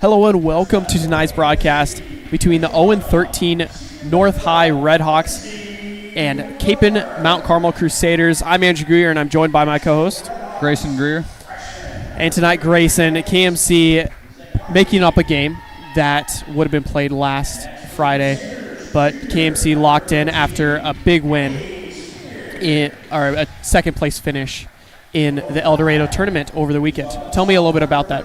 Hello and welcome to tonight's broadcast between the 0-13 North High Redhawks and Kapaun Mount Carmel Crusaders. I'm Andrew Greer and I'm joined by my co-host Grayson Greer. And tonight, Grayson, KMC making up a game that would have been played last Friday, but KMC locked in after a big win or a second place finish in the El Dorado tournament over the weekend. Tell me a little bit about that.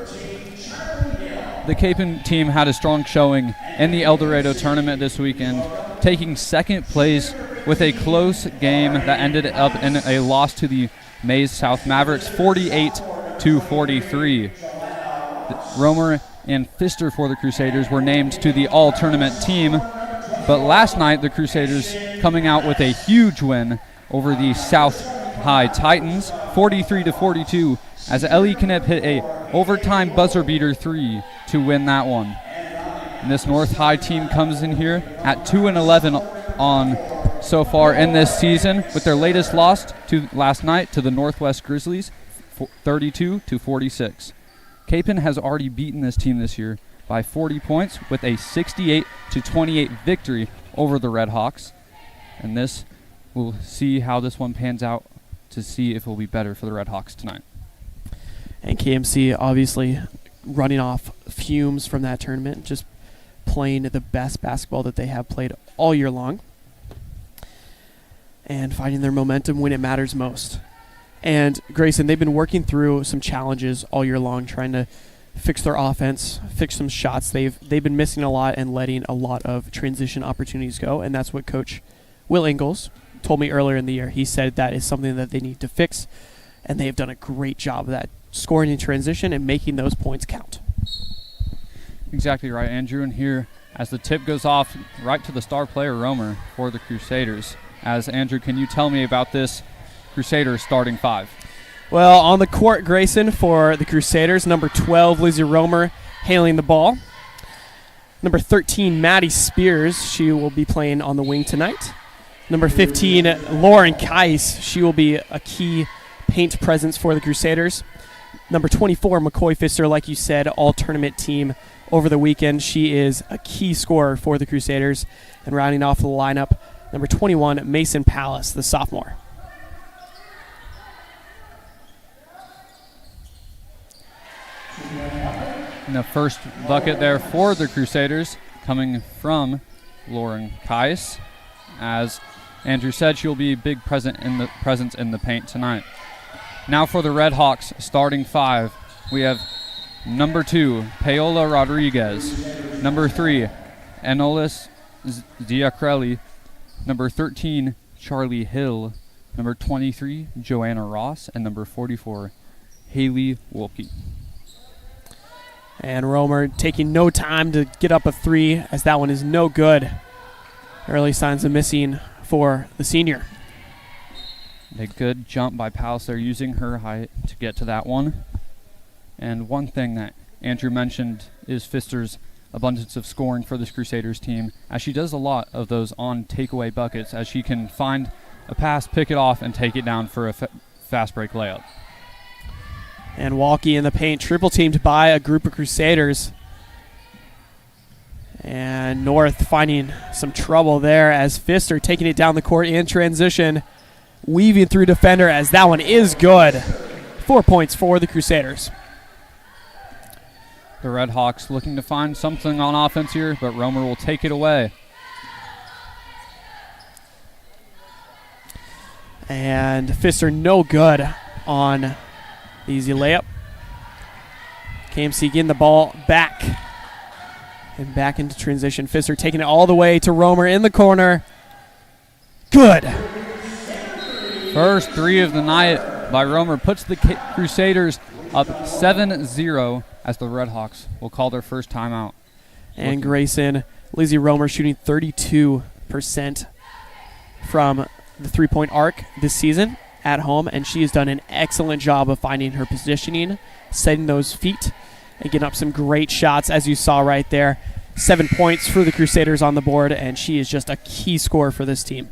The Kapaun team had a strong showing in the El Dorado tournament this weekend, taking second place with a close game that ended up in a loss to the Maize South Mavericks, 48-43. Romer and Pfister for the Crusaders were named to the all-tournament team, but last night the Crusaders coming out with a huge win over the South High Titans, 43-42, as Ellie Knipp hit a overtime buzzer beater 3 to win that one. And this North High team comes in here at 2-11 on so far in this season, with their latest loss to last night to the Northwest Grizzlies, 32-46. Kapaun has already beaten this team this year by 40 points with a 68-28 victory over the Redhawks. And this, we'll see how this one pans out to see if it will be better for the Redhawks tonight. And KMC obviously running off fumes from that tournament, just playing the best basketball that they have played all year long and finding their momentum when it matters most. And Grayson, they've been working through some challenges all year long, trying to fix their offense, fix some shots. They've been missing a lot and letting a lot of transition opportunities go, and that's what Coach Will Ingles told me earlier in the year. He said that is something that they need to fix, and they've done a great job of that, scoring in transition and making those points count. Exactly right, Andrew. And here, as the tip goes off right to the star player, Romer, for the Crusaders. As Andrew, can you tell me about this Crusaders starting five? Well, on the court, Grayson, for the Crusaders, number 12, Lizzie Romer, handling the ball. Number 13, Maddie Spears. She will be playing on the wing tonight. Number 15, Lauren Kais. She will be a key paint presence for the Crusaders. Number 24, McCoy Pfister, like you said, all-tournament team over the weekend. She is a key scorer for the Crusaders. And rounding off the lineup, number 21, Mason Palace, the sophomore. And the first bucket there for the Crusaders coming from Lauren Kais. As Andrew said, she'll be a big presence in the paint tonight. Now for the Redhawks starting five, we have number 2, Paola Rodriguez. Number 3, Enolis Diacrelli. Number 13, Charlie Hill. Number 23, Joanna Ross. And number 44, Haley Wolke. And Romer taking no time to get up a 3, as that one is no good. Early signs of missing for the senior. A good jump by Palace there, using her height to get to that one. And one thing that Andrew mentioned is Pfister's abundance of scoring for this Crusaders team, as she does a lot of those on takeaway buckets, as she can find a pass, pick it off, and take it down for a fast break layup. And Walkie in the paint, triple teamed by a group of Crusaders. And North finding some trouble there, as Pfister taking it down the court in transition, weaving through defender, as that one is good. 4 points for the Crusaders. The Redhawks looking to find something on offense here, but Romer will take it away. And Pfister no good on the easy layup. KMC getting the ball back. And back into transition. Pfister taking it all the way to Romer in the corner. Good. First 3 of the night by Romer puts the Crusaders up 7-0, as the Redhawks will call their first timeout. And Grayson, Lizzie Romer shooting 32% from the three-point arc this season at home, and she has done an excellent job of finding her positioning, setting those feet, and getting up some great shots, as you saw right there. 7 points for the Crusaders on the board, and she is just a key scorer for this team.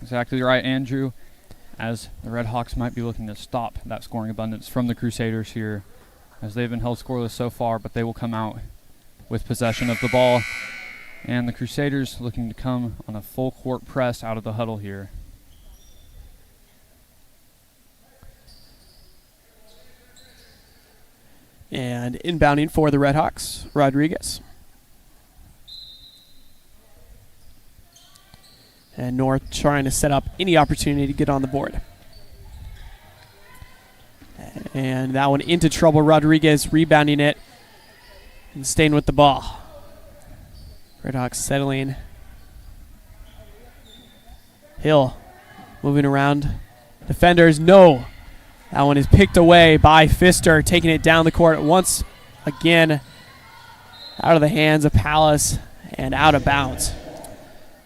Exactly right, Andrew, as the Redhawks might be looking to stop that scoring abundance from the Crusaders here as they've been held scoreless so far, but they will come out with possession of the ball. And the Crusaders looking to come on a full court press out of the huddle here. And inbounding for the Redhawks, Rodriguez. And North trying to set up any opportunity to get on the board. And that one into trouble. Rodriguez rebounding it and staying with the ball. Redhawks settling. Hill moving around. Defenders, no. That one is picked away by Pfister, taking it down the court once again. Out of the hands of Palace and out of bounds.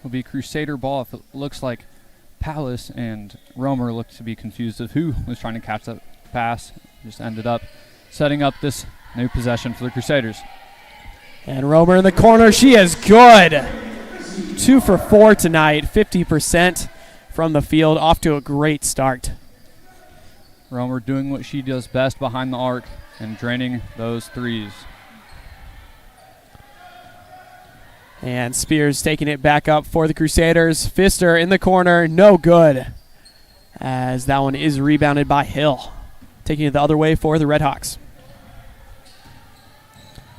Will be Crusader ball. If it looks like Palace and Romer look to be confused of who was trying to catch that pass. Just ended up setting up this new possession for the Crusaders. And Romer in the corner. She is good. 2 for 4 tonight. 50% from the field. Off to a great start. Romer doing what she does best behind the arc and draining those threes. And Spears taking it back up for the Crusaders. Pfister in the corner. No good. As that one is rebounded by Hill. Taking it the other way for the Redhawks.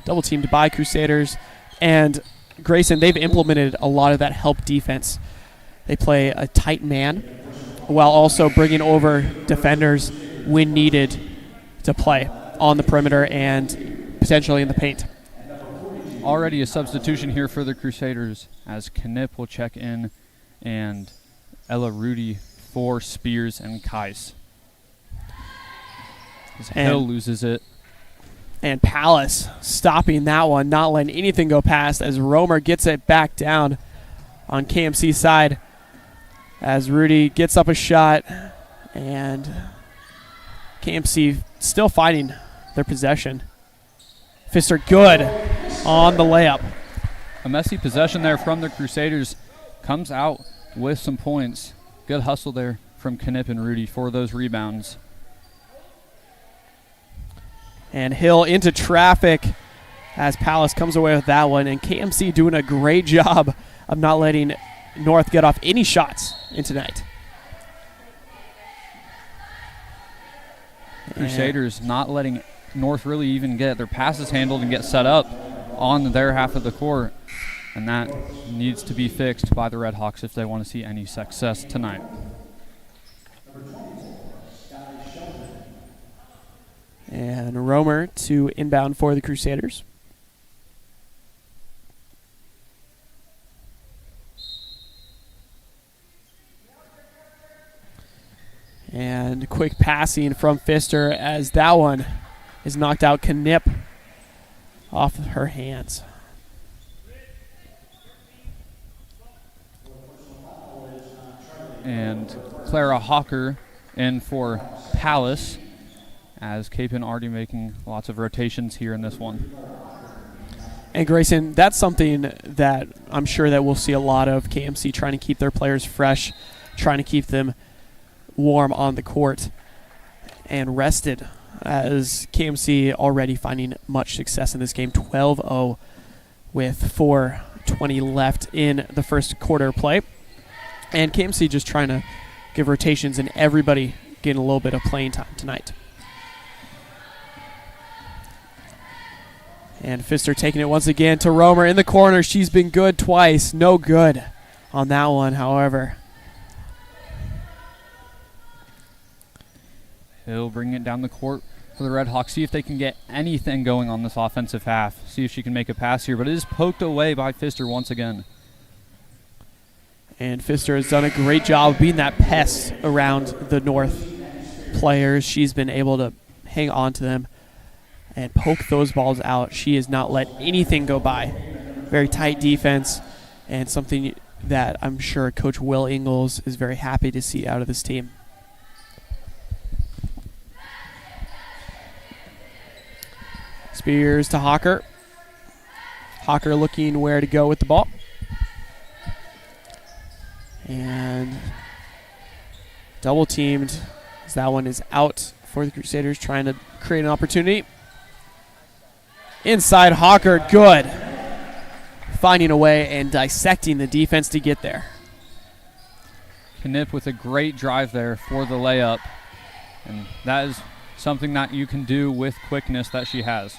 Double teamed by Crusaders. And Grayson, they've implemented a lot of that help defense. They play a tight man while also bringing over defenders when needed to play on the perimeter and potentially in the paint. Already a substitution here for the Crusaders as Knip will check in and Ella Rudy for Spears and Kais. As Hill loses it. And Palace stopping that one, not letting anything go past as Romer gets it back down on KMC's side. As Rudy gets up a shot and KMC still fighting their possession. Pfister good on the layup. A messy possession there from the Crusaders. Comes out with some points. Good hustle there from Knip and Rudy for those rebounds. And Hill into traffic as Palace comes away with that one. And KMC doing a great job of not letting North get off any shots in tonight. Crusaders not letting North really even get their passes handled and get set up on their half of the court. And that needs to be fixed by the Redhawks if they want to see any success tonight. And Romer to inbound for the Crusaders. And quick passing from Pfister as that one is knocked out. Knip off of her hands. And Clara Hawker in for Palace, as Kapaun already making lots of rotations here in this one. And Grayson, that's something that I'm sure that we'll see a lot of. KMC trying to keep their players fresh, trying to keep them warm on the court and rested, as KMC already finding much success in this game. 12-0 with 4:20 left in the first quarter play. And KMC just trying to give rotations and everybody getting a little bit of playing time tonight. And Pfister taking it once again to Romer in the corner. She's been good twice. No good on that one, however. He'll bring it down the court for the Redhawks. See if they can get anything going on this offensive half. See if she can make a pass here. But it is poked away by Pfister once again. And Pfister has done a great job of being that pest around the North players. She's been able to hang on to them and poke those balls out. She has not let anything go by. Very tight defense, and something that I'm sure Coach Will Ingalls is very happy to see out of this team. Spears to Hawker. Hawker looking where to go with the ball. And double teamed as that one is out for the Crusaders, trying to create an opportunity. Inside Hawker, good. Finding a way and dissecting the defense to get there. Knipp with a great drive there for the layup. And that is something that you can do with quickness that she has.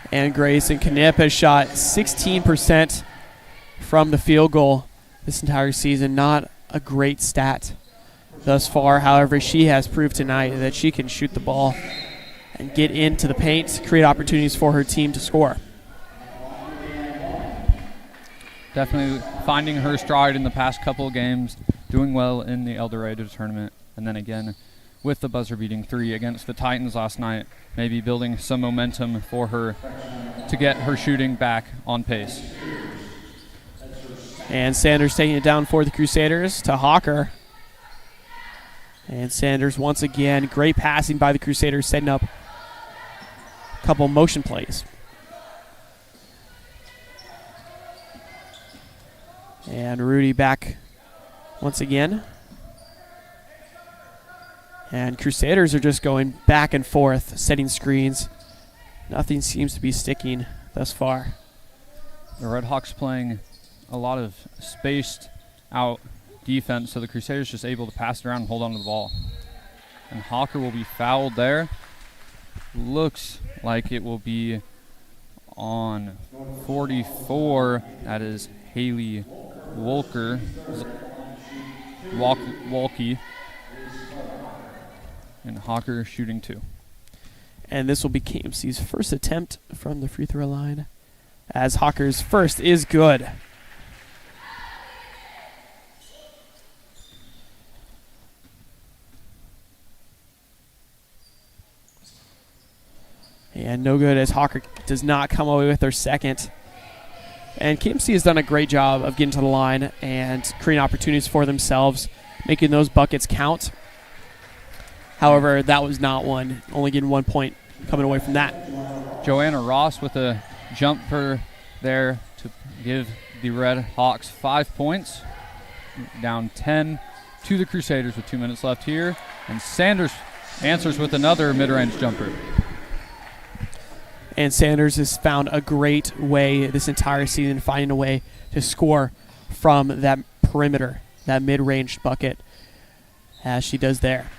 And Grayson Knipp has shot 16% from the field goal this entire season. Not a great stat thus far. However, she has proved tonight that she can shoot the ball and get into the paint, create opportunities for her team to score. Definitely finding her stride in the past couple of games, doing well in the El Dorado tournament, and then again with the buzzer-beating 3 against the Titans last night, maybe building some momentum for her to get her shooting back on pace. And Sanders taking it down for the Crusaders to Hawker. And Sanders once again, great passing by the Crusaders, setting up a couple motion plays. And Rudy back once again. And Crusaders are just going back and forth, setting screens. Nothing seems to be sticking thus far. The Redhawks playing a lot of spaced out defense, so the Crusaders just able to pass it around and hold on to the ball. And Hawker will be fouled there. Looks like it will be on 44. That is Haley Wolke. And Hawker shooting 2. And this will be KMC's first attempt from the free throw line, as Hawker's first is good. And no good, as Hawker does not come away with their second. And KMC has done a great job of getting to the line and creating opportunities for themselves, making those buckets count. However, that was not one, only getting 1 point coming away from that. Joanna Ross with a jumper there to give the Red Hawks 5 points. Down 10 to the Crusaders with 2 minutes left here. And Sanders answers with another mid-range jumper. And Sanders has found a great way this entire season, finding a way to score from that perimeter, that mid-range bucket, as she does there.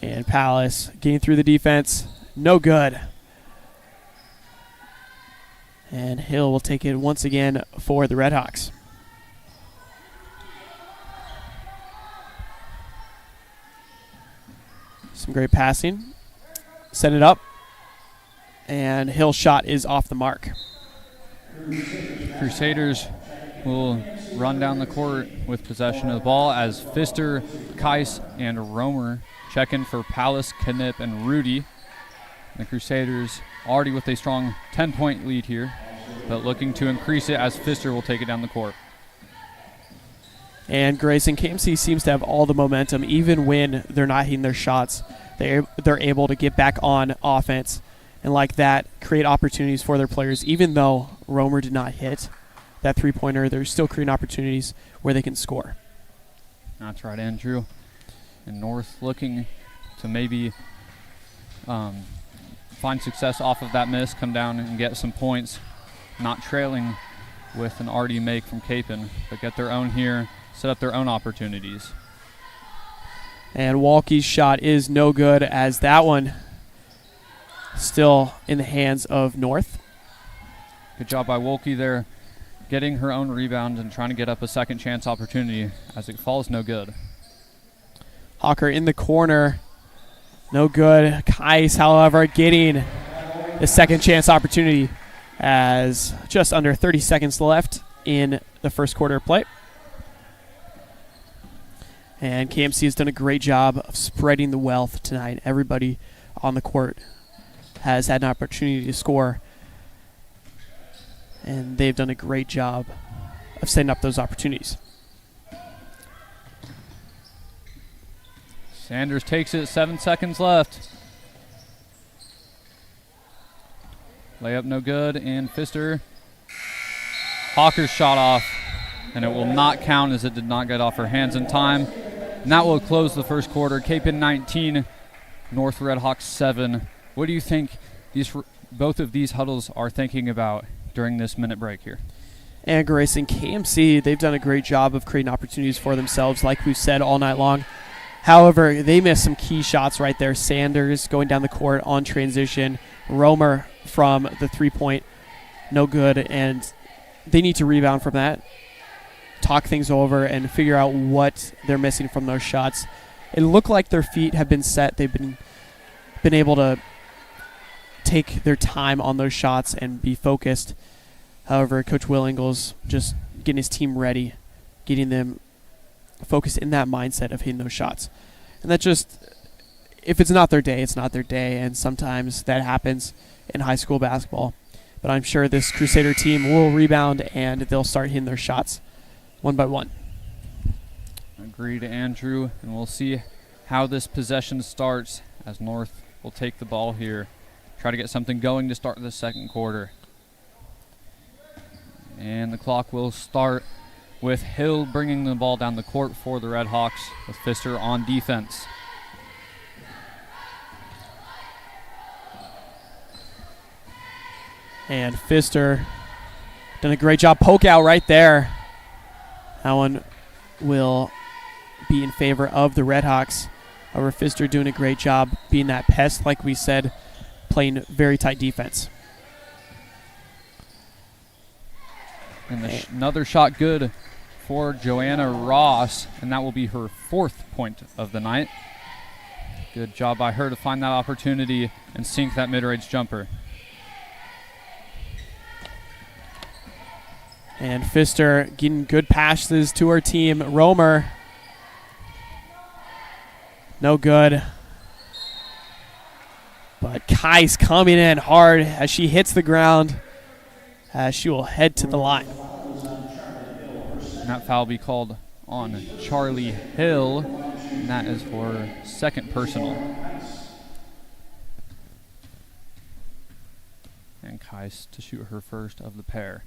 And Palace getting through the defense, no good. And Hill will take it once again for the Redhawks. Some great passing. Set it up. And Hill's shot is off the mark. Crusaders will run down the court with possession of the ball as Pfister, Kais, and Romer check in for Palace, Knipp, and Rudy. The Crusaders already with a strong 10-point lead here, but looking to increase it as Pfister will take it down the court. And Grayson, KMC seems to have all the momentum, even when they're not hitting their shots. They're able to get back on offense and like that create opportunities for their players. Even though Romer did not hit that three-pointer, they're still creating opportunities where they can score. That's right, Andrew. And North looking to maybe find success off of that miss, come down and get some points, not trailing with an arty make from Kapaun, but get their own here, set up their own opportunities. And Walke's shot is no good, as that one still in the hands of North. Good job by Wolke there, getting her own rebound and trying to get up a second chance opportunity as it falls no good. Hawker in the corner, no good. Kais, however, getting the second chance opportunity as just under 30 seconds left in the first quarter of play. And KMC has done a great job of spreading the wealth tonight. Everybody on the court has had an opportunity to score, and they've done a great job of setting up those opportunities. Sanders takes it, 7 seconds left. Layup no good, and Pfister. Hawker's shot off, and it will not count as it did not get off her hands in time. And that will close the first quarter. Kapaun 19, North Redhawks 7. What do you think both of these huddles are thinking about during this minute break here? And Grayson, KMC, they've done a great job of creating opportunities for themselves, like we've said all night long. However, they missed some key shots right there. Sanders going down the court on transition. Romer from the three-point, no good. And they need to rebound from that, talk things over, and figure out what they're missing from those shots. It looked like their feet have been set. They've been able to take their time on those shots and be focused. However, Coach Will Ingles just getting his team ready, getting them focused in that mindset of hitting those shots. And that just, if it's not their day, it's not their day. And sometimes that happens in high school basketball. But I'm sure this Crusader team will rebound and they'll start hitting their shots one by one. Agreed, Andrew. And we'll see how this possession starts as North will take the ball here. Try to get something going to start the second quarter. And the clock will start with Hill bringing the ball down the court for the Redhawks with Pfister on defense. And Pfister done a great job. Poke out right there. That one will be in favor of the Redhawks. However, Pfister doing a great job being that pest, like we said, playing very tight defense. And another shot good for Joanna Ross, and that will be her 4th point of the night. Good job by her to find that opportunity and sink that mid-range jumper. And Pfister getting good passes to her team. Romer, no good. But Kais coming in hard as she hits the ground. She will head to the line. And that foul will be called on Charlie Hill, and that is for 2nd personal. And Kais to shoot her first of the pair.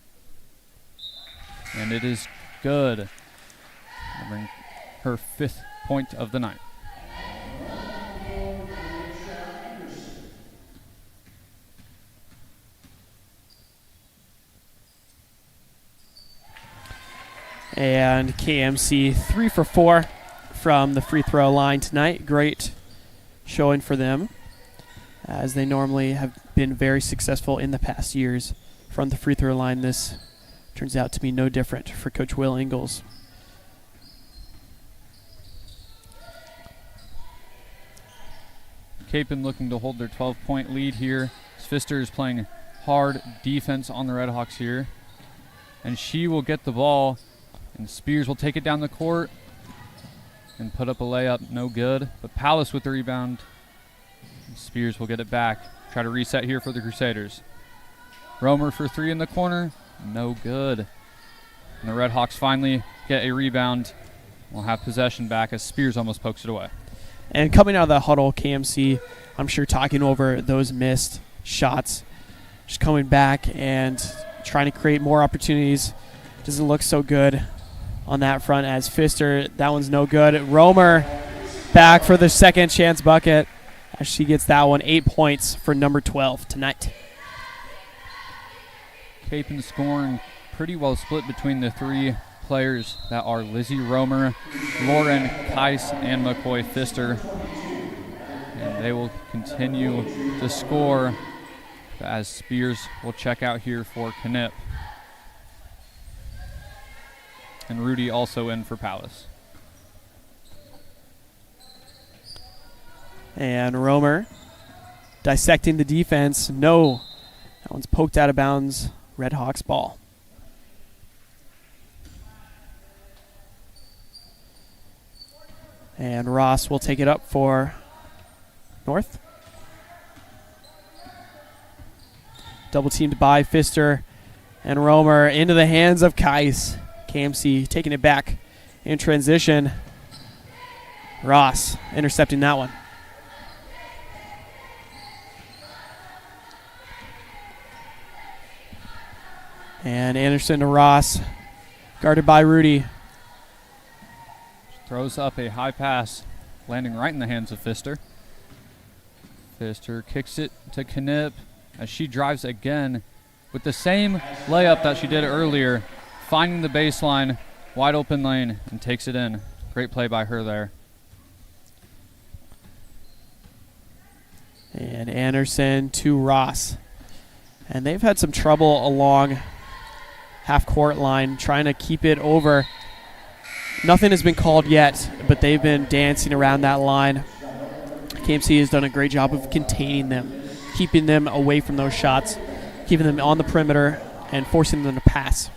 And it is good. That'll bring her 5th point of the night. And KMC 3 for 4 from the free throw line tonight. Great showing for them, as they normally have been very successful in the past years from the free throw line. This turns out to be no different for Coach Will Ingles. Kapaun looking to hold their 12-point lead here. Pfister is playing hard defense on the Redhawks here. And she will get the ball, and Spears will take it down the court and put up a layup. No good. But Palace with the rebound. And Spears will get it back. Try to reset here for the Crusaders. Romer for 3 in the corner. No good. And the Redhawks finally get a rebound. We'll have possession back as Spears almost pokes it away. And coming out of that huddle, KMC, I'm sure talking over those missed shots. Just coming back and trying to create more opportunities. Doesn't look so good on that front as Pfister. That one's no good. Romer back for the second chance bucket as she gets that one. 8 points for number 12 tonight. Kapaun scoring pretty well split between the 3 players that are Lizzie Romer, Lauren Kais, and McCoy Pfister. And they will continue to score as Spears will check out here for Knipp. And Rudy also in for Palace. And Romer dissecting the defense. No, that one's poked out of bounds. Redhawks ball. And Ross will take it up for North. Double teamed by Pfister and Romer into the hands of Kais. KMC taking it back in transition. Ross intercepting that one. And Anderson to Ross, guarded by Rudy. throws up a high pass, landing right in the hands of Pfister. Pfister kicks it to Knip as she drives again with the same layup that she did earlier, finding the baseline, wide open lane, and takes it in. Great play by her there. And Anderson to Ross. And they've had some trouble along half-court line trying to keep it over. Nothing has been called yet, but they've been dancing around that line. KMC has done a great job of containing them, keeping them away from those shots, keeping them on the perimeter, and forcing them to pass.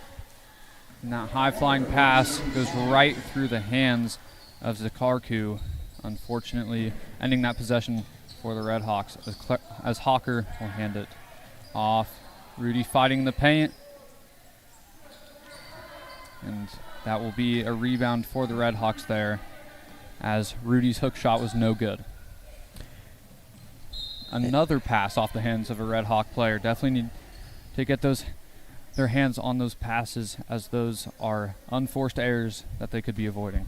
And that high-flying pass goes right through the hands of Zakarku, unfortunately ending that possession for the Red Hawks as Hawker will hand it off. Rudy fighting the paint. And that will be a rebound for the Red Hawks there, as Rudy's hook shot was no good. Another pass off the hands of a Red Hawk player. Definitely need to get their hands on those passes, as those are unforced errors that they could be avoiding.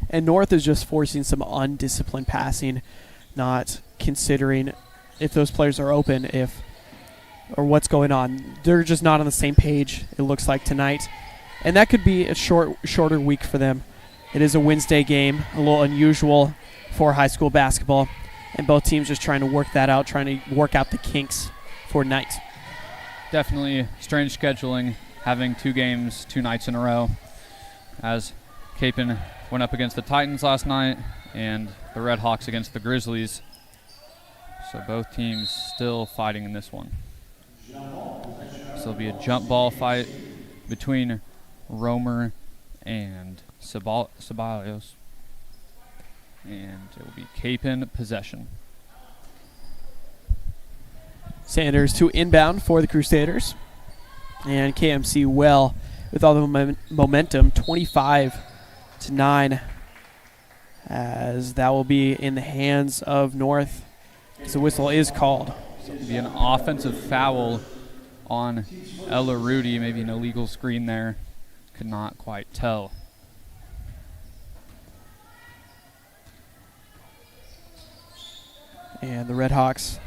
And North is just forcing some undisciplined passing, not considering if those players are open, or what's going on. They're just not on the same page, it looks like, tonight. And that could be a shorter week for them. It is a Wednesday game, a little unusual for high school basketball, and both teams just trying to work that out, trying to work out the kinks for tonight. Definitely strange scheduling, having 2 games 2 nights in a row, as Kapaun went up against the Titans last night and the Red Hawks against the Grizzlies. So both teams still fighting in this one. So it'll be a jump ball fight between Romer and Ceballos. And it will be Kapaun possession. Sanders to inbound for the Crusaders. And KMC well with all the momentum, 25-9, as that will be in the hands of North. So the whistle is called. So it'll be an offensive foul on Ella Rudy, maybe an illegal screen there. Could not quite tell. And the Red Hawks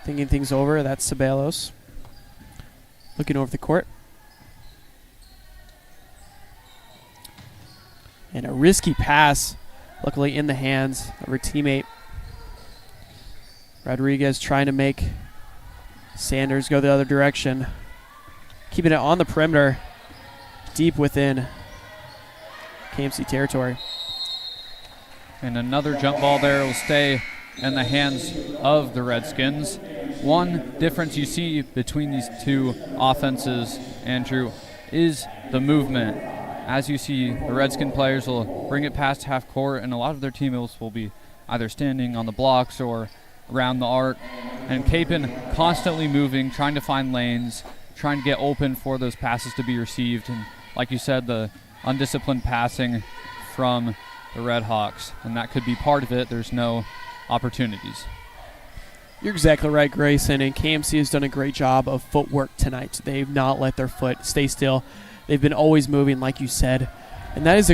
thinking things over. That's Ceballos looking over the court. And a risky pass, luckily in the hands of her teammate. Rodriguez trying to make Sanders go the other direction. Keeping it on the perimeter, deep within KMC territory. And another jump ball there will stay in the hands of the Redskins. One difference you see between these two offenses, Andrew, is the movement. As you see, the Redskin players will bring it past half court, and a lot of their teammates will be either standing on the blocks or around the arc. And Kapaun constantly moving, trying to find lanes, trying to get open for those passes to be received. And like you said, the undisciplined passing from the Red Hawks, and that could be part of it. There's no opportunities. You're exactly right, Grayson, and KMC has done a great job of footwork tonight. They've not let their foot stay still. They've been always moving, like you said, and that is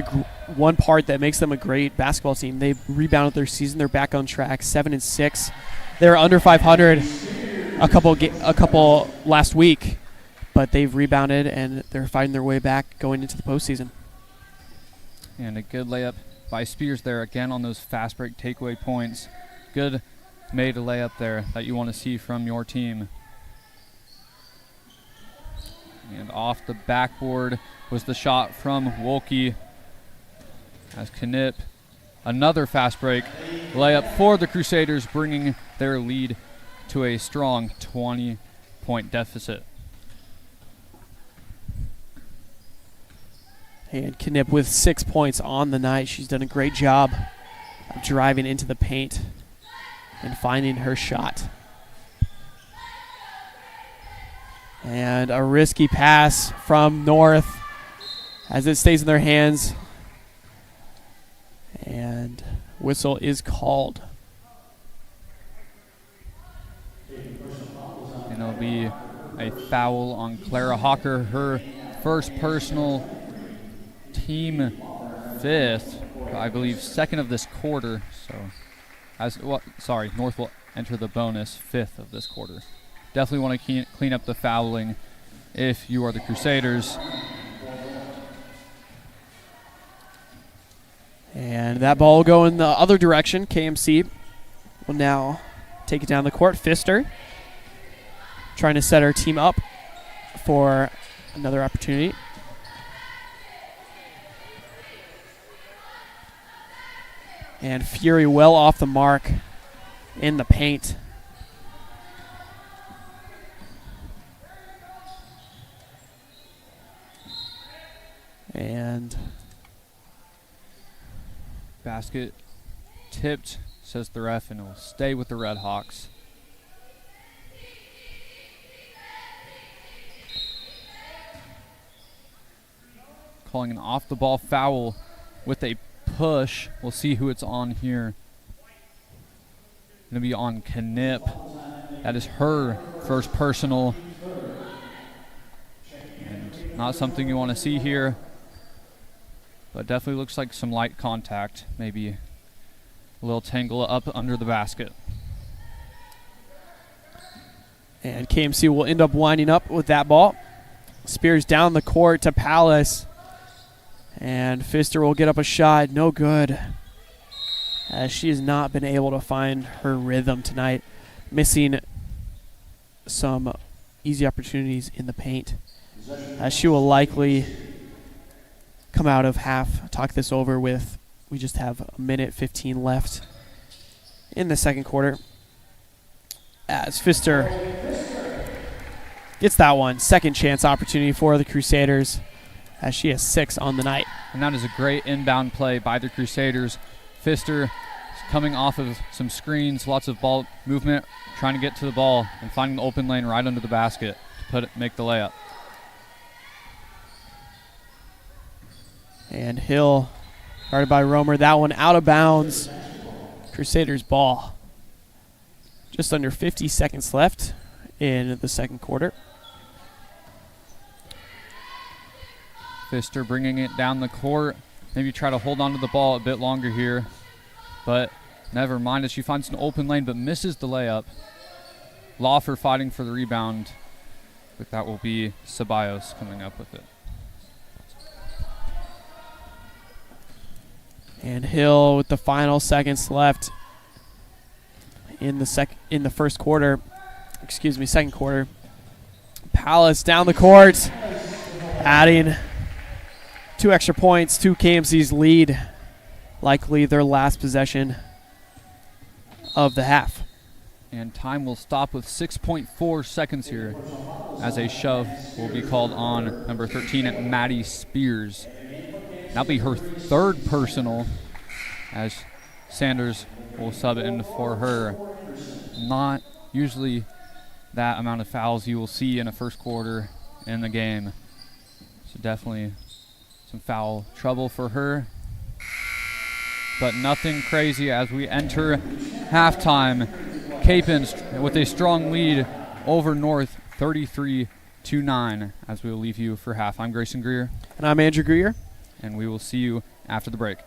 one part that makes them a great basketball team. They've rebounded their season. They're back on track, 7-6. They were under 500 a couple last week, but they've rebounded, and they're fighting their way back going into the postseason. And a good layup by Spears there again on those fast break takeaway points. Good made a layup there that you want to see from your team. And off the backboard was the shot from Wolke as Knip. Another fast break layup for the Crusaders, bringing their lead to a strong 20-point deficit. And Knip with 6 points on the night. She's done a great job of driving into the paint and finding her shot. And a risky pass from North as it stays in their hands. And whistle is called. And it'll be a foul on Clara Hawker, her first personal, team fifth. I believe, second of this quarter. North will enter the bonus fifth of this quarter. Definitely want to clean up the fouling if you are the Crusaders. And that ball will go in the other direction. KMC will now take it down the court. Pfister trying to set our team up for another opportunity. And Fury well off the mark in the paint. And basket tipped, says the ref, and it will stay with the Red Hawks. Calling an off-the-ball foul with a push. We'll see who it's on here. Going to be on Knip. That is her first personal. And not something you want to see here. But definitely looks like some light contact. Maybe a little tangle up under the basket. And KMC will end up winding up with that ball. Spears down the court to Palace. And Pfister will get up a shot. No good. As she has not been able to find her rhythm tonight. Missing some easy opportunities in the paint. As she will likely come out of half. Talk this over with. We just have a minute 15 left in the second quarter. As Pfister gets that one. Second chance opportunity for the Crusaders. As she has 6 on the night. And that is a great inbound play by the Crusaders. Pfister coming off of some screens, lots of ball movement, trying to get to the ball and finding the open lane right under the basket to make the layup. And Hill, guarded by Romer. That one out of bounds. Crusaders ball. Just under 50 seconds left in the second quarter. Pfister bringing it down the court. Maybe try to hold on to the ball a bit longer here. But never mind as she finds an open lane but misses the layup. Laufer fighting for the rebound. But that will be Ceballos coming up with it. And Hill with the final seconds left in the second quarter. Palace down the court, adding 2 extra points to KMC's lead. Likely their last possession of the half. And time will stop with 6.4 seconds here as a shove will be called on number 13 at Maddie Spears. That'll be her third personal as Sanders will sub in for her. Not usually that amount of fouls you will see in a first quarter in the game. So definitely some foul trouble for her. But nothing crazy as we enter halftime. Kapaun with a strong lead over North, 33-9, as we will leave you for half. I'm Grayson Greer. And I'm Andrew Greer. And we will see you after the break.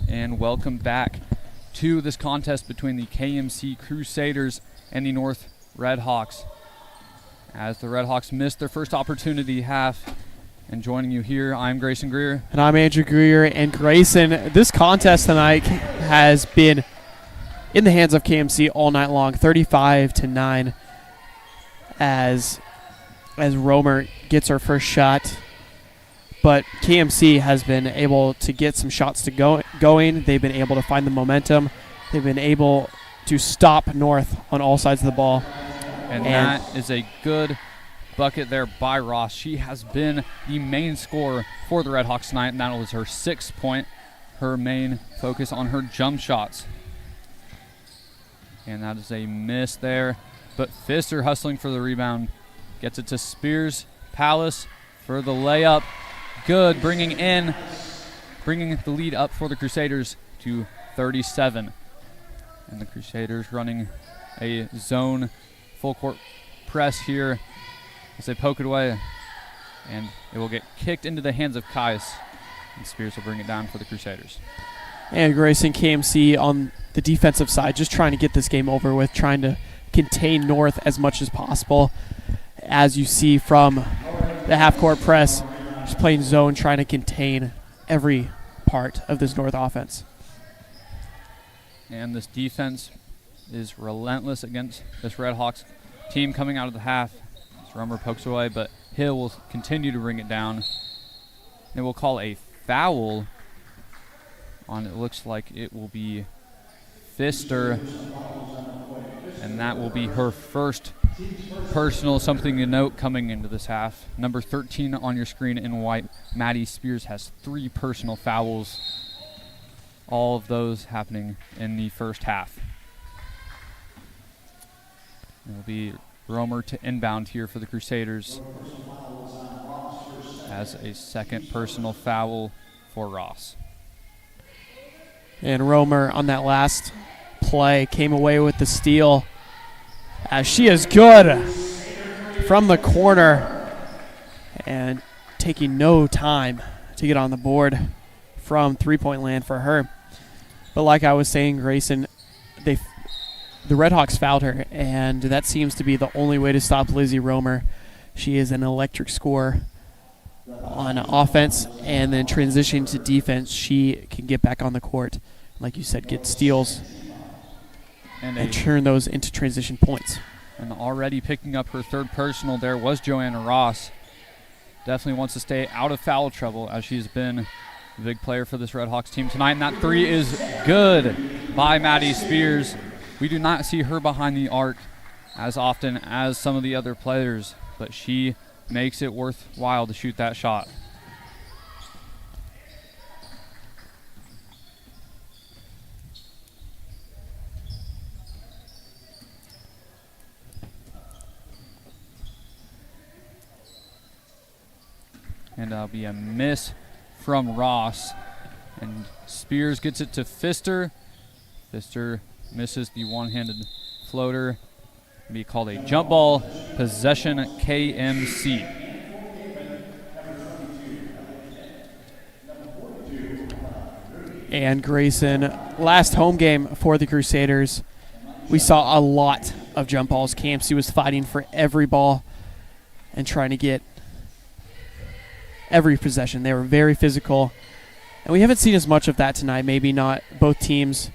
and welcome back to this contest between the KMC Crusaders and the North Redhawks. As the Redhawks missed their first opportunity half, and joining you here, I'm Grayson Greer. And I'm Andrew Greer. And Grayson, this contest tonight has been in the hands of KMC all night long, 35-9, as Romer gets her first shot. But KMC has been able to get some shots to going. They've been able to find the momentum. They've been able to stop North on all sides of the ball. And that is a good bucket there by Ross. She has been the main scorer for the Redhawks tonight, and that was her 6th point, her main focus on her jump shots. And that is a miss there. But Pfister hustling for the rebound. Gets it to Spears. Palace for the layup. Good, bringing the lead up for the Crusaders to 37. And the Crusaders running a zone full court press here as they poke it away. And it will get kicked into the hands of Kais. And Spears will bring it down for the Crusaders. And Grayson, KMC on the defensive side, just trying to get this game over with, trying to contain North as much as possible. As you see from the half-court press, just playing zone, trying to contain every part of this North offense. And this defense is relentless against this Redhawks team coming out of the half. Romer pokes away, but Hill will continue to bring it down. They will call a foul on, it looks like it will be Pfister, and that will be her first personal, something to note coming into this half. Number 13 on your screen in white, Maddie Spears, has 3 personal fouls, all of those happening in the first half. It will be Romer to inbound here for the Crusaders as a second personal foul for Ross. And Romer on that last play came away with the steal, as she is good from the corner and taking no time to get on the board from three-point land for her. But like I was saying, Grayson, the Redhawks fouled her, and that seems to be the only way to stop Lizzie Romer. She is an electric scorer on offense, and then transition to defense, she can get back on the court, like you said, get steals and turn those into transition points. And already picking up her 3rd personal there was Joanna Ross. Definitely wants to stay out of foul trouble, as she's been a big player for this Redhawks team tonight. And that 3 is good by Maddie Spears. We do not see her behind the arc as often as some of the other players, but she makes it worthwhile to shoot that shot. And that'll be a miss from Ross. And Spears gets it to Pfister. Pfister misses the one-handed floater. Be called a jump ball, possession KMC. And Grayson, last home game for the Crusaders, we saw a lot of jump balls. KMC was fighting for every ball and trying to get every possession. They were very physical, and we haven't seen as much of that tonight. Maybe not both teams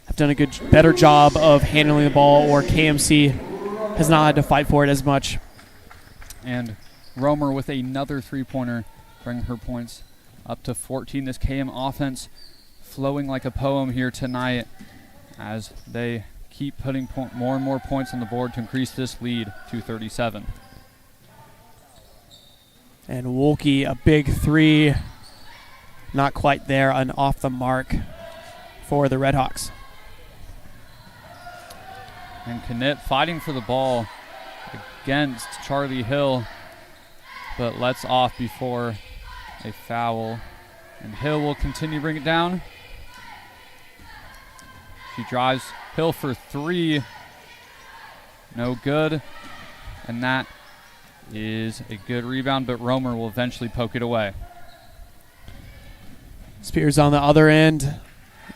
have done a better job of handling the ball, or KMC has not had to fight for it as much. And Romer with another 3-pointer, bringing her points up to 14. This KM offense flowing like a poem here tonight as they keep putting more and more points on the board to increase this lead to 37. And Wolke, a big 3, not quite there, and off the mark for the Redhawks. And Knitt fighting for the ball against Charlie Hill, but lets off before a foul. And Hill will continue to bring it down. She drives Hill for 3. No good. And that is a good rebound, but Romer will eventually poke it away. Spears on the other end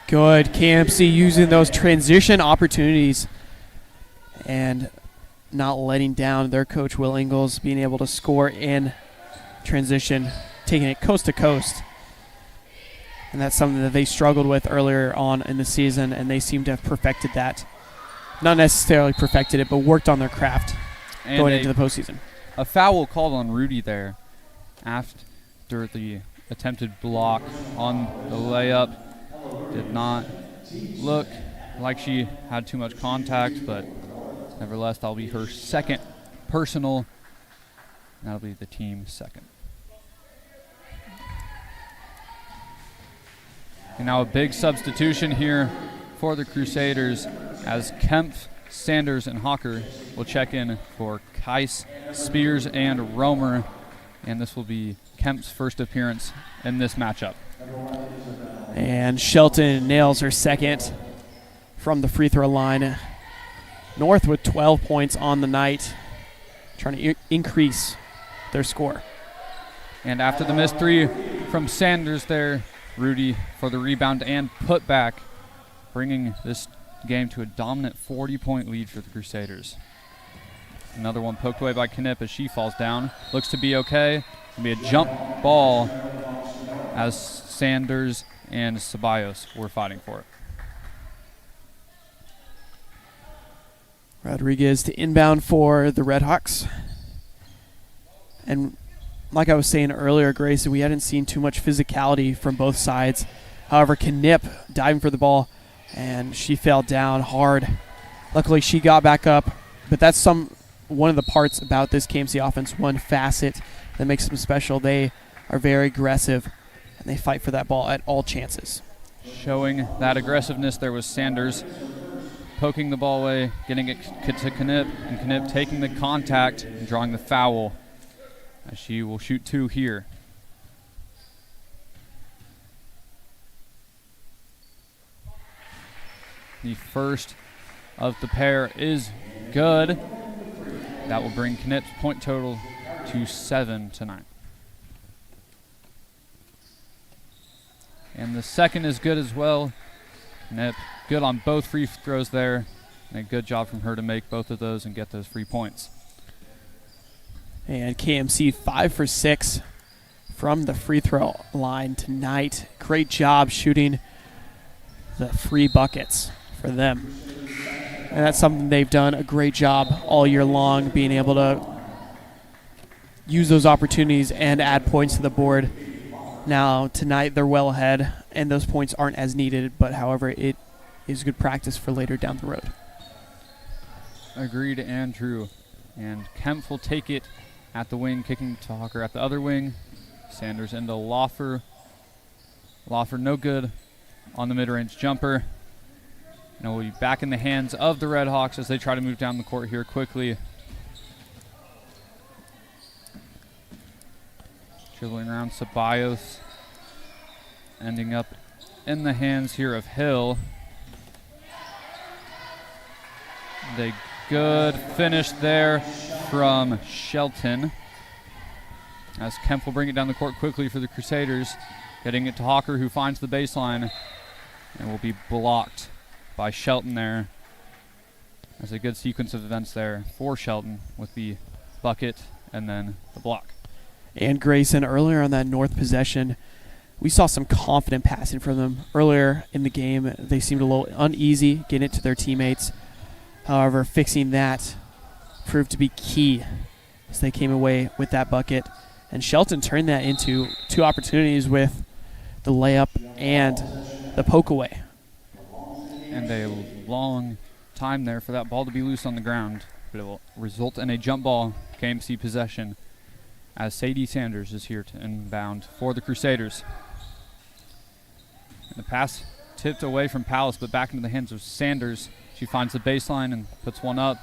Good. KMC using those transition opportunities and not letting down their coach, Will Ingalls, being able to score in transition, taking it coast to coast. And that's something that they struggled with earlier on in the season, and they seem to have perfected that. Not necessarily perfected it, but worked on their craft And going into the postseason. A foul called on Rudy there after the attempted block on the layup. Did not look like she had too much contact, but nevertheless, that'll be her second personal. That'll be the team second. And now a big substitution here for the Crusaders as Kemp, Sanders, and Hawker will check in for Keiss, Spears, and Romer. And this will be Kemp's first appearance in this matchup. And Shelton nails her second from the free throw line. North with 12 points on the night, trying to increase their score. And after the missed three from Sanders there, Rudy for the rebound and putback, bringing this game to a dominant 40-point lead for the Crusaders. Another one poked away by Knipp as she falls down. Looks to be okay. It'll be a jump ball as Sanders and Ceballos were fighting for it. Rodriguez to inbound for the Redhawks. And like I was saying earlier, Grace, we hadn't seen too much physicality from both sides. However, Knipp diving for the ball, and she fell down hard. Luckily, she got back up. But that's one of the parts about this KMC offense, one facet that makes them special. They are very aggressive, and they fight for that ball at all chances. Showing that aggressiveness, there was Sanders poking the ball away, getting it to Knipp, and Knipp taking the contact and drawing the foul, as she will shoot two here. The first of the pair is good. That will bring Knipp's point total to 7 tonight. And the second is good as well. Knipp good on both free throws there. And a good job from her to make both of those and get those free points. And KMC 5 for 6 from the free throw line tonight. Great job shooting the free buckets for them. And that's something they've done a great job all year long, being able to use those opportunities and add points to the board. Now, tonight they're well ahead, and those points aren't as needed, but however, it is good practice for later down the road. Agreed and true. And Kemp will take it at the wing, kicking to Hawker at the other wing. Sanders into Lawfer. Lawfer no good on the mid-range jumper. And it will be back in the hands of the Red Hawks as they try to move down the court here quickly. Dribbling around Ceballos. Ending up in the hands here of Hill. The good finish there from Shelton. As Kemp will bring it down the court quickly for the Crusaders. Getting it to Hawker, who finds the baseline and will be blocked by Shelton there. That's a good sequence of events there for Shelton with the bucket and then the block. And Grayson, earlier on that North possession, we saw some confident passing from them. Earlier in the game, they seemed a little uneasy getting it to their teammates. However, fixing that proved to be key as they came away with that bucket. And Shelton turned that into two opportunities with the layup and the poke away. And a long time there for that ball to be loose on the ground. But it will result in a jump ball, KMC possession, as Sadie Sanders is here to inbound for the Crusaders. And the pass tipped away from Palace, but back into the hands of Sanders. She finds the baseline and puts one up.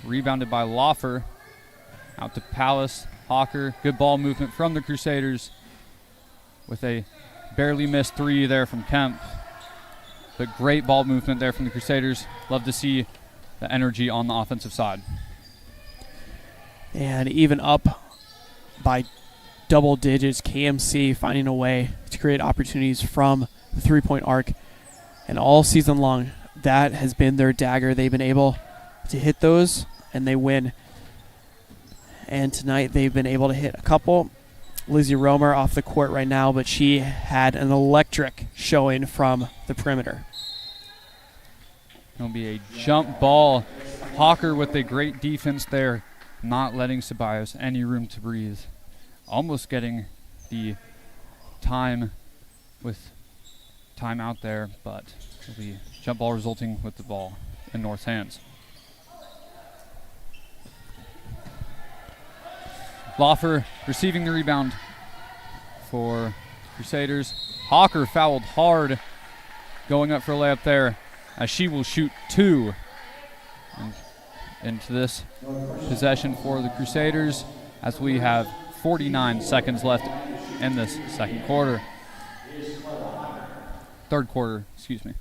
Rebounded by Lawfer. Out to Palace. Hawker. Good ball movement from the Crusaders with a barely missed three there from Kemp. But great ball movement there from the Crusaders. Love to see the energy on the offensive side. And even up by double digits, KMC finding a way to create opportunities from the three-point arc. And all season long, that has been their dagger. They've been able to hit those, and they win. And tonight they've been able to hit a couple. Lizzie Romer off the court right now, but she had an electric showing from the perimeter. It'll be a jump ball. Hawker with a great defense there, not letting Ceballos any room to breathe. Almost getting the time with time out there, but it'll be jump ball resulting with the ball in North's hands. Loffer receiving the rebound for Crusaders. Hawker fouled hard, going up for a layup there, as she will shoot two into this possession for the Crusaders, as we have 49 seconds left in this third quarter, excuse me.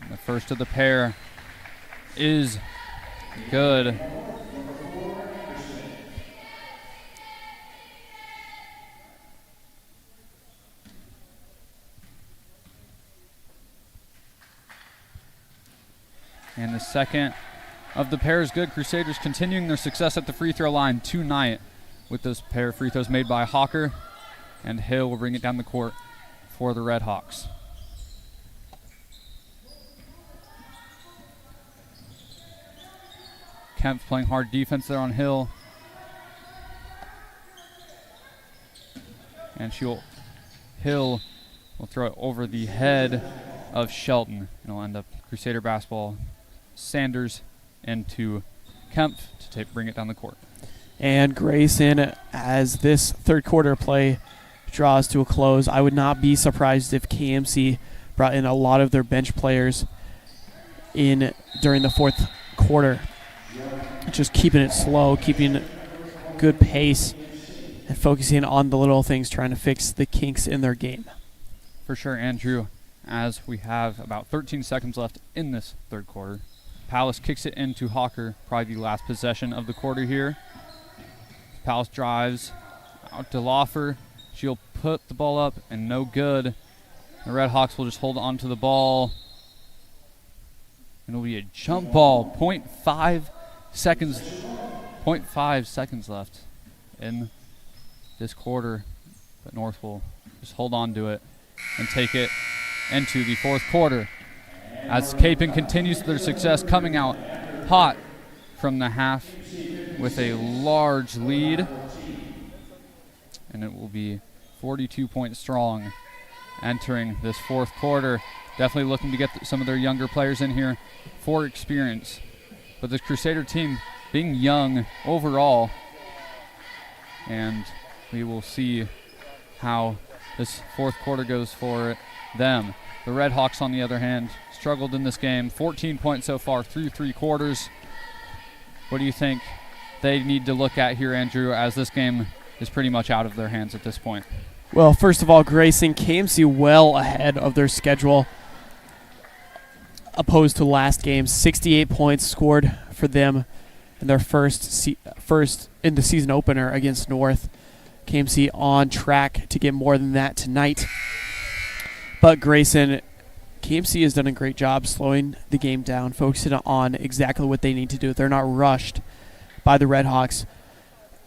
And the first of the pair is good. And the second of the pair is good. Crusaders continuing their success at the free throw line tonight with those pair of free throws made by Hawker, and Hill will bring it down the court for the Red Hawks. Kemp playing hard defense there on Hill. And Hill will throw it over the head of Shelton. And it'll end up Crusader basketball. Sanders into Kemp to bring it down the court. And Grayson, as this third quarter play draws to a close, I would not be surprised if KMC brought in a lot of their bench players in during the fourth quarter. Just keeping it slow, keeping good pace, and focusing on the little things, trying to fix the kinks in their game. For sure, Andrew, as we have about 13 seconds left in this third quarter. Palace kicks it into Hawker, probably the last possession of the quarter here. Palace drives out to Loffer. She'll put the ball up, and no good. The Red Hawks will just hold on to the ball. It'll be a jump ball. 0.5 seconds left in this quarter. But North will just hold on to it and take it into the fourth quarter, as Kapaun continues their success, coming out hot from the half with a large lead. And it will be 42 points strong entering this fourth quarter. Definitely looking to get some of their younger players in here for experience. But this Crusader team being young overall, and we will see how this fourth quarter goes for them. The Red Hawks, on the other hand, struggled in this game. 14 points so far through three quarters. What do you think they need to look at here, Andrew, as this game is pretty much out of their hands at this point? Well, first of all, Grayson, KMC well ahead of their schedule opposed to last game. 68 points scored for them in their first in the season opener against North. KMC on track to get more than that tonight. But Grayson, KMC has done a great job slowing the game down, focusing on exactly what they need to do. They're not rushed by the Red Hawks,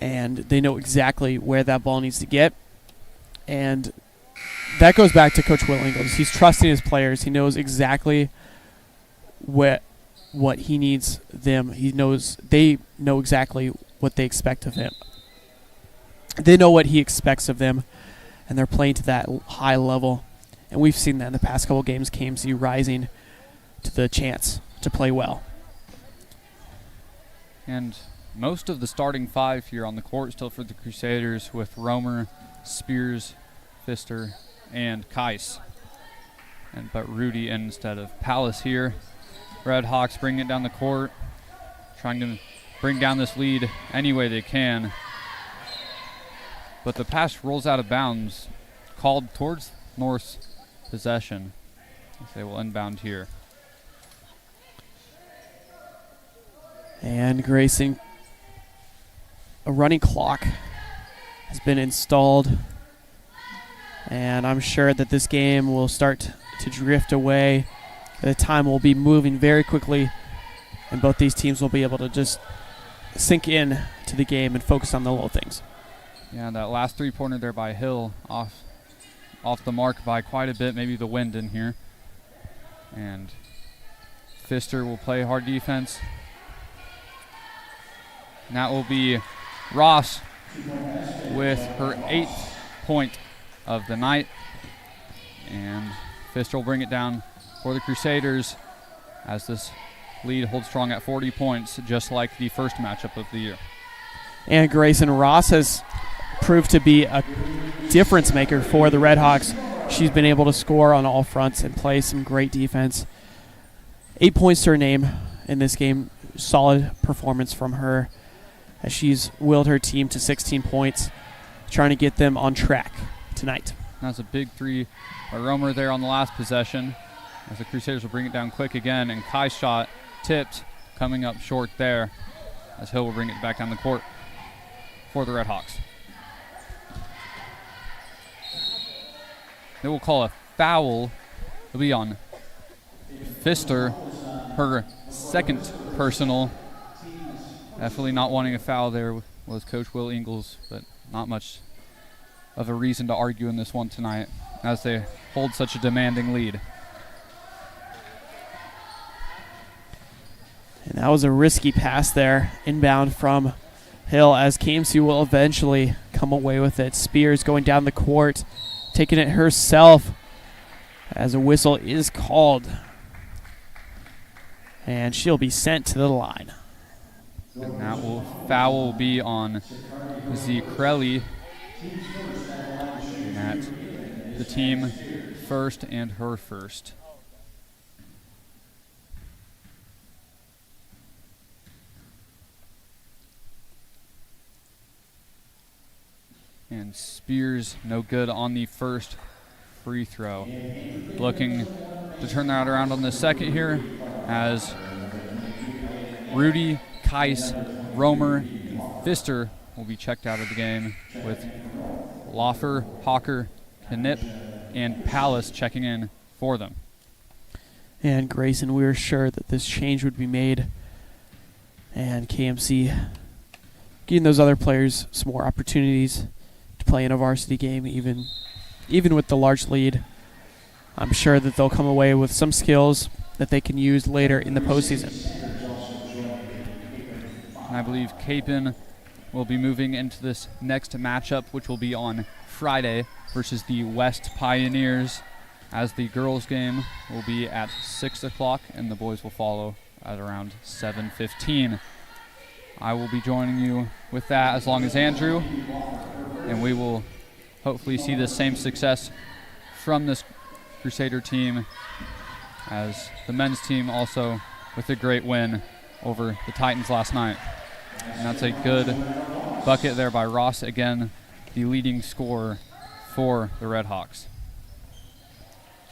and they know exactly where that ball needs to get. And that goes back to Coach Will Ingles. He's trusting his players. He knows exactly what he needs them. They know exactly what they expect of him. They know what he expects of them, and they're playing to that high level. And we've seen that in the past couple games, KMC rising to the chance to play well. And most of the starting five here on the court still for the Crusaders, with Romer, Spears, Pfister, and Kais. But Rudy instead of Palace here. Red Hawks bring it down the court, trying to bring down this lead any way they can. But the pass rolls out of bounds, called towards North's possession. They will inbound here. And Grayson, a running clock has been installed And I'm sure that this game will start to drift away. The time will be moving very quickly, and both these teams will be able to just sink in to the game and focus on the little things. Yeah, that last three-pointer there by Hill off the mark by quite a bit, maybe the wind in here. And Pfister will play hard defense. And that will be Ross with her 8th point of the night. And Pfister will bring it down for the Crusaders as this lead holds strong at 40 points, just like the first matchup of the year. And Grayson Ross has proved to be a difference maker for the Redhawks. She's been able to score on all fronts and play some great defense. 8 points to her name in this game. Solid performance from her as she's willed her team to 16 points, trying to get them on track tonight. That's a big three by Romer there on the last possession, as the Crusaders will bring it down quick again, and Kai's shot tipped, coming up short there, as Hill will bring it back down the court for the Redhawks. They will call a foul. It'll be on Pfister, her second personal. Definitely not wanting a foul there was Coach Will Ingles, but not much of a reason to argue in this one tonight as they hold such a demanding lead. And that was a risky pass there, inbound from Hill, as KMC will eventually come away with it. Spears going down the court, taking it herself as a whistle is called. And she'll be sent to the line. And that foul will be on Z. Crelly. And that's the team first and her first. And Spears no good on the first free throw. Looking to turn that around on the second here as Rudy, Kais, Romer, and Pfister will be checked out of the game, with Loffer, Hawker, Knipp, and Palace checking in for them. And Grayson, we were sure that this change would be made, and KMC giving those other players some more opportunities to play in a varsity game, even with the large lead. I'm sure that they'll come away with some skills that they can use later in the postseason. And I believe Kapaun will be moving into this next matchup, which will be on Friday versus the West Pioneers, as the girls' game will be at 6 o'clock and the boys will follow at around 7:15. I will be joining you with that, as long as Andrew, and we will hopefully see the same success from this Crusader team as the men's team, also with a great win over the Titans last night. And that's a good bucket there by Ross, again the leading scorer for the Redhawks.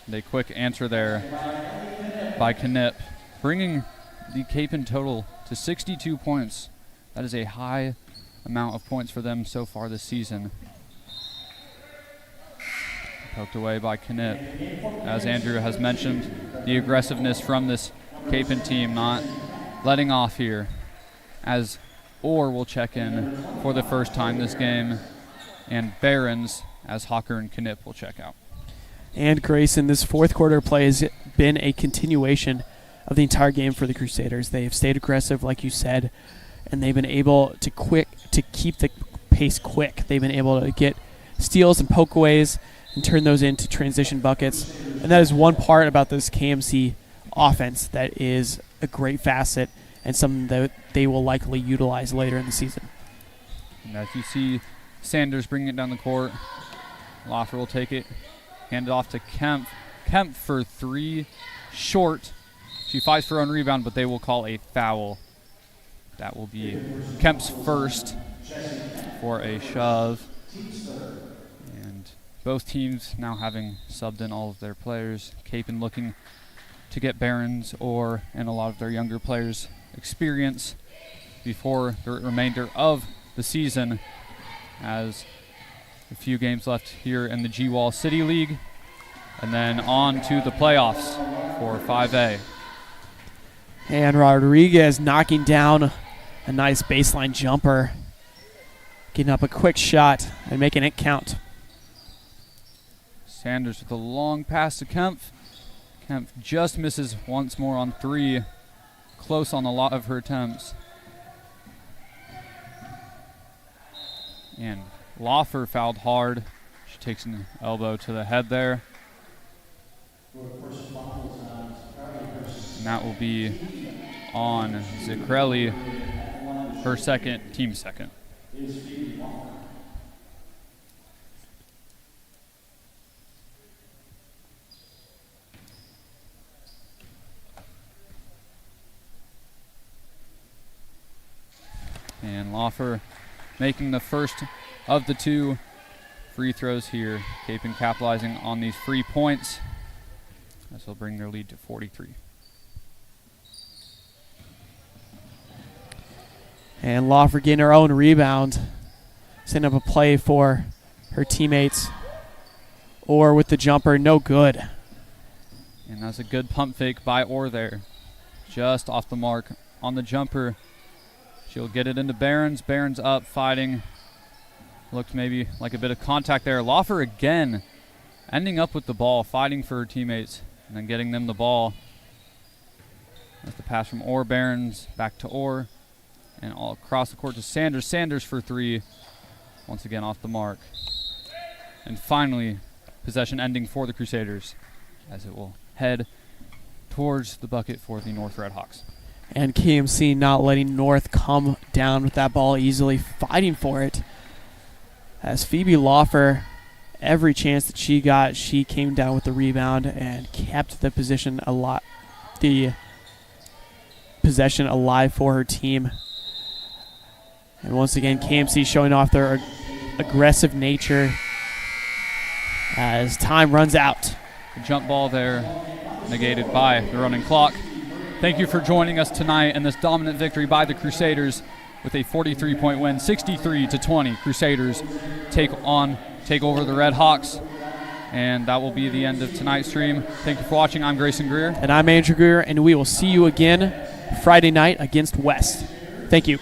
And a quick answer there by Knipp, bringing the Kapaun total to 62 points. That is a high amount of points for them so far this season. Poked away by Knipp. As Andrew has mentioned, the aggressiveness from this Kapaun team, not letting off here, as Orr will check in for the first time this game, and Barons, as Hawker and Knipp will check out. And Grayson, this fourth quarter play has been a continuation of the entire game for the Crusaders. They have stayed aggressive, like you said, and they've been able to keep the pace quick. They've been able to get steals and pokeaways and turn those into transition buckets. And that is one part about this KMC offense that is a great facet and something that they will likely utilize later in the season. And as you see Sanders bringing it down the court, Loffer will take it, hand it off to Kemp. Kemp for three, short. She fights for her own rebound, but they will call a foul. That will be Kemp's first for a shove. And both teams now having subbed in all of their players. Kapaun looking to get Barons and a lot of their younger players experience before the remainder of the season, as the a few games left here in the G-Wall City League. And then on to the playoffs for 5A. And Rodriguez knocking down a nice baseline jumper. Getting up a quick shot and making it count. Sanders with a long pass to Kempf. Kempf just misses once more on 3. Close on a lot of her attempts. And Laufer fouled hard. She takes an elbow to the head there. And that will be on Zicrelli, her second, team second. And Laufer making the first of the 2 free throws here. Kapaun capitalizing on these free points as they'll bring their lead to 43. And Laufer getting her own rebound. Setting up a play for her teammates. Orr with the jumper, no good. And that's a good pump fake by Orr there. Just off the mark on the jumper. She'll get it into Behrens. Behrens up, fighting. Looked maybe like a bit of contact there. Laufer again ending up with the ball, fighting for her teammates, and then getting them the ball. That's the pass from Orr. Behrens back to Orr. And all across the court to Sanders. Sanders for 3. Once again off the mark. And finally, possession ending for the Crusaders as it will head towards the bucket for the North Redhawks. And KMC not letting North come down with that ball easily, fighting for it. As Phoebe Laufer, every chance that she got, she came down with the rebound and kept the possession alive for her team. And once again, KMC showing off their aggressive nature as time runs out. The jump ball there negated by the running clock. Thank you for joining us tonight in this dominant victory by the Crusaders with a 43-point win, 63-20. Crusaders take over the Red Hawks, and that will be the end of tonight's stream. Thank you for watching. I'm Grayson Greer. And I'm Andrew Greer, and we will see you again Friday night against West. Thank you.